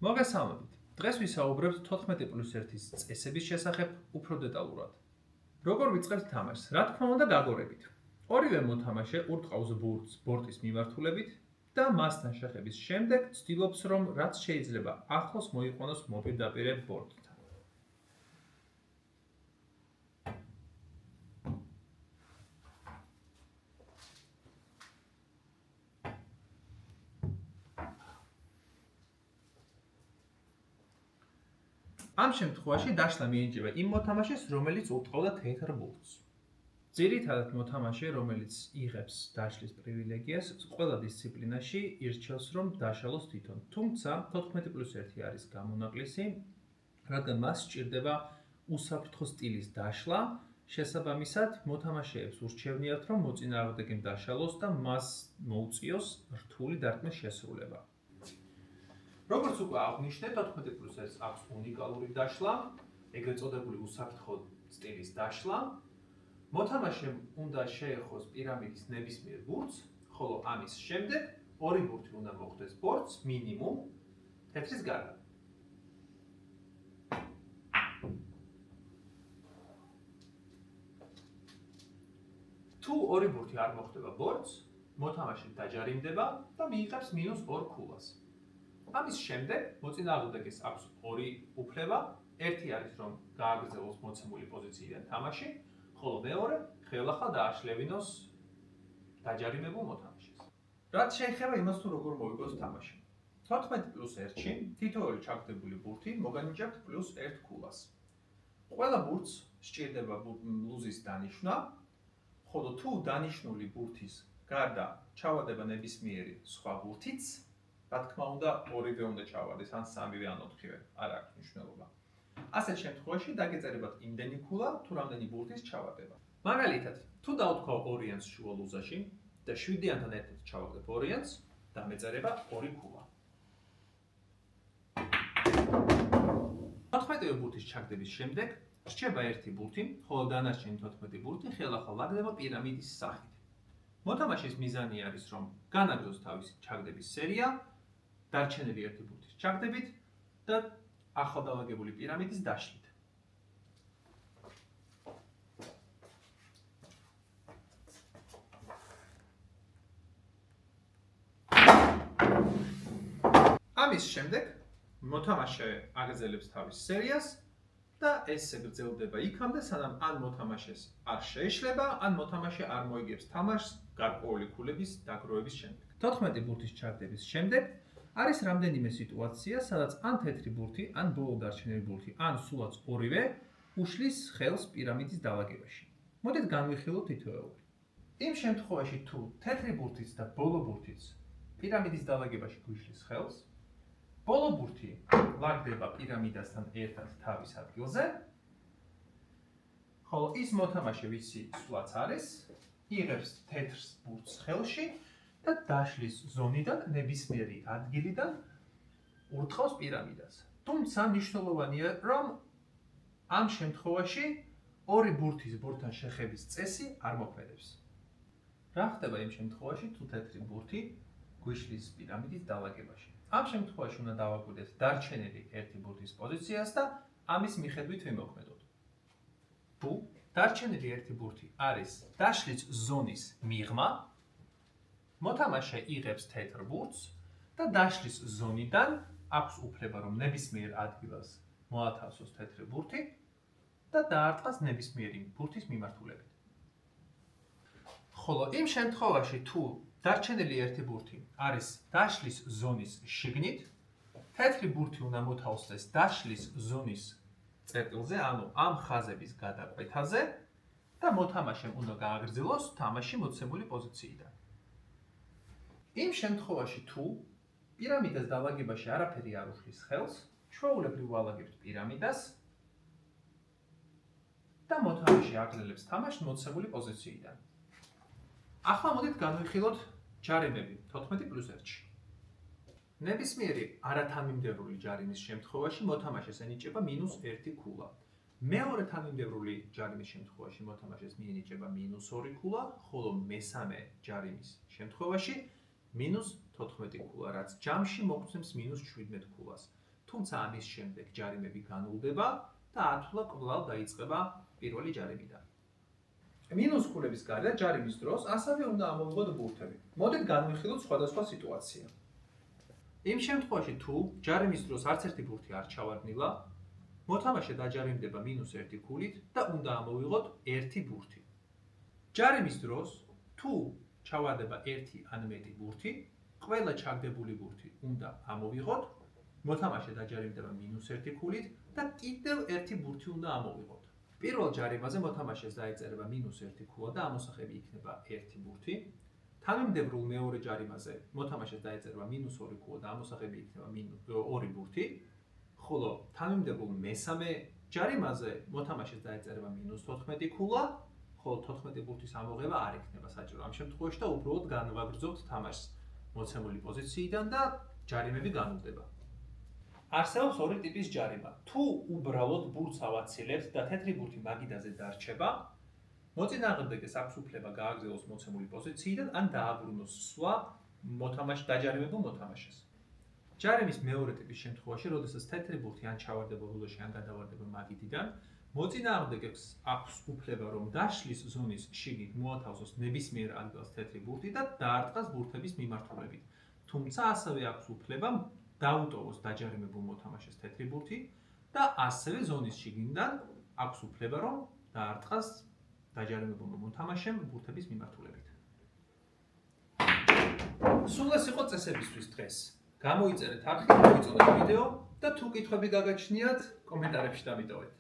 მოგესალმებით. დღეს ვისაუბრებთ 14+1-ის წესების შესახებ უფრო დეტალურად. როგორ ვიწყებთ თამაშს? რა თქმა უნდა, გაგორებით. ორივე მოთამაშე ურტყავს ბურთს ბორტის მიმართულებით და მასთან შეხების შემდეგ ცდილობს, რომ რაც შეიძლება ახლოს მოიყვანოს მოპირდაპირე ბორტთან. ამ შემთხვევაში დაშლა მიენიჭება იმ მოთამაშეს, რომელიც ურტყავდა თეთრ ბურთს. ძირითადად მოთამაშე, რომელიც იღებს დაშლის პრივილეგიას, ყველა დისციპლინაში ირჩევს, რომ დაშალოს თვითონ. თუმცა 14+1 არის გამონაკლისი, რადგან მას სჭირდება უსაფრთხო სტილის დაშლა, შესაბამისად, მოთამაშეებს ურჩევნიათ, რომ მოწინააღმდეგემ დაშალოს და მას მოუწიოს რთული დარტყმის შესრულება. როგორც უკვე აღვნიშნეთ, 14+1-ს აქვს უნიკალური დაშლა, ეგრეთ წოდებული უსაფრთხო სტილის დაშლა. მოთამაშემ უნდა შეეხოს პირამიდის ნებისმიერ ბურთს, ხოლო ამის შემდეგ ორი ბურთი უნდა მოხვდეს ბორტს მინიმუმ თეთრის გარდა. თუ ორი ბურთი არ მოხვდება ბორტს, მოთამაშე დაჯარიმდება და მიიღებს -2 ქულას. ამის შემდეგ მოწინააღმდეგეს აქვს ორი უფლება, ერთი არის რომ გააგრძელოს მოცემული პოზიციიდან თამაში, ხოლო მეორე ხელახლა დააშლევინოს დაჯარიმებულ მოთამაშეს. რაც შეეხება იმას თუ როგორ მოიგოს თამაში. 14+1-ში თითოეული ჩაგდებული ბურთი მოგანიჭებთ +1 ქულას. ყველა ბურთს სჭირდება ლუზის დანიშვნა, ხოლო თუ დანიშნული ბურთის გარდა ჩავარდება ნებისმიერი სხვა ბურთიც, რა თქმა უნდა, ორივე უნდა ჩავარდეს, ან სამივე, ან ოთხივე, არ აქვს მნიშვნელობა. ასეთ შემთხვევაში დაგეწერებათ იმდენი ქულა, თუ რამდენი ბურთის ჩავარდება. მაგალითად, თუ დავთქვა ორიანს შუა ლუზაში და 7-იანთან ერთად ჩავაგდებ ორიანს, დამეწერება 2 ქულა. 14 ბურთის ჩაგდების შემდეგ რჩება 1 ბურთი, ხოლო დანარჩენი 14 ბურთი ხელახლა ლაგდება პირამიდის სახით. მოთამაშის მიზანი არის, რომ განაგრძოს თავისი ჩაგდების სერია, დარჩენილი 1 ბურთის ჩაგდებით და ახალდალაგებული პირამიდის დაშლით. ამის შემდეგ მოთამაშე აგრძელებს თავის სერიას და ესე გრძელდება იქამდე, სანამ ან მოთამაშეს არ შეეშლება, ან მოთამაშე არ მოიგებს თამაშს გარკვეული ქულების დაგროვების შემდეგ. 14 ბურთის ჩაგდების შემდეგ არის რამდენიმე სიტუაცია, სადაც ან თეთრი ბურთი, ან ბოლო დარჩენილი ბურთი, ან სულაც ორივე უშლის ხელს პირამიდის დალაგებაში. მოდით განვიხილოთ თითოეული. იმ შემთხვევაში, თუ თეთრი ბურთიც და ბოლო ბურთიც პირამიდის დალაგებაში გვიშლის ხელს, ბოლო ბურთი ლაგდება პირამიდასთან ერთად თავის ადგილზე, ხოლო ის მოთამაშე, ვისი სულაც არის, იღებს თეთრ ბურთს ხელში და დაშლის ზონიდან ნებისმიერი ადგილიდან ურტყავს პირამიდას. თუმცა მნიშვნელოვანია, რომ ამ შემთხვევაში ორი ბურთის ბორტთან შეხების წესი არ მოქმედებს. რა ხდება იმ შემთხვევაში, თუ თეთრი ბურთი გვიშლის პირამიდის დალაგებაში? ამ შემთხვევაში უნდა დავაკვირდეთ დარჩენილი 1 ბურთის პოზიციას და ამის მიხედვით ვიმოქმედოთ. თუ დარჩენილი 1 ბურთი არის დაშლის ზონის მიღმა, მოთამაშე იღებს თეთრ ბურთს და დაშლის ზონიდან აქვს უფლება, რომ ნებისმიერ ადგილას მოათავსოს თეთრი ბურთი და დაარტყას ნებისმიერი ბურთის მიმართულებით. ხოლო იმ შემთხვევაში, თუ დარჩენილი 1 ბურთი არის დაშლის ზონის შიგნით, თეთრი ბურთი უნდა მოთავსდეს დაშლის ზონის წერტილზე, ანუ ამ ხაზების გადაკვეთაზე და მოთამაშემ უნდა გააგრძელოს თამაში მოცემული პოზიციიდან. იმ შემთხვევაში, თუ პირამიდას დალაგებაში არაფერი არ უშლის ხელს, ჩვეულებრივ ვალაგებთ პირამიდას და მოთამაშე აგრძელებს თამაშს მოცემული პოზიციიდან. ახლა მოდით განვიხილოთ ჯარიმები 14+1-ში. ნებისმიერი არათანმიმდევრული ჯარიმის შემთხვევაში მოთამაშეს ენიჭება -1 ქულა. მეორე თანმიმდევრული ჯარიმის შემთხვევაში მოთამაშეს მიენიჭება -2 ქულა, ხოლო მესამე ჯარიმის შემთხვევაში -14 ქულა, რაც ჯამში მოგცემს -17 ქულას. თუმცა ამის შემდეგ ჯარიმები განულდება და ათვლა კვლავ დაიწყება პირველი ჯარიმიდან. მინუს ქულების გარდა ჯარიმის დროს ასევე უნდა ამოვიღოთ ბურთები. მოდით განვიხილოთ სხვადასხვა სიტუაცია. იმ შემთხვევაში თუ ჯარიმის დროს არც ერთი ბურთი არ ჩავარდნილა, მოთამაშე დაჯარიმდება -1 ქულით და უნდა ამოვიღოთ 1 ბურთი. ჯარიმის დროს თუ ჩავარდება 1 ან მეტი ბურთი, ყველა ჩაგდებული ბურთი უნდა ამოვიღოთ, მოთამაშე დაჯარიმდება -1 ქულით და კიდევ 1 ბურთი უნდა ამოვიღოთ. პირველ ჯარიმაზე მოთამაშეს დაეწერება -1 ქულა და ამოსახები იქნება 1 ბურთი. თანმიმდევრულ მეორე ჯარიმაზე მოთამაშეს დაეწერება -2 ქულა და ამოსახები იქნება 2 ბურთი. ხოლო თანმიმდევრულ მესამე ჯარიმაზე მოთამაშეს დაეწერება -14 ქულა, ხოლო 14 ბურთის ამოღება არ იქნება საჭირო ამ შემთხვევაში და უბრალოდ განვაგრძობთ თამაშს მოცემული პოზიციიდან და ჯარიმები განულდება. არსებობს ორი ტიპის ჯარიმა. თუ უბრალოდ ბურთს ავაცილებთ და თეთრი ბურთი მაგიდაზე დარჩება, მოწინააღმდეგეს აქვს უფლება გააგრძელოს მოცემული პოზიციიდან ან დააბრუნოს სვლა დაჯარიმებულ მოთამაშეს. ჯარიმის მეორე ტიპის შემთხვევაში, როდესაც თეთრი ბურთი ან ჩავარდება რულეში, ან გადავარდება მაგიდიდან, მოწინააღმდეგეს აქვს უფლება რომ დაშლის ზონის შიგნით მოათავსოს ნებისმიერ ადგილას თეთრი ბურთი და დაარტყას ბურთების მიმართულებით. თუმცა ასევე აქვს უფლება დაუტოვოს დაჯარიმებულ მოთამაშეს თეთრი ბურთი და ასევე ზონის შიგნიდან აქვს უფლება რომ დაარტყას დაჯარიმებულმა მოთამაშემ ბურთების მიმართულებით. სულ ეს იყო წესებისთვის დღეს. გამოიწერეთ არხი, მოიწონეთ ვიდეო და თუ კითხვები გაგაჩნიათ, კომენტარებში დამიტოვეთ.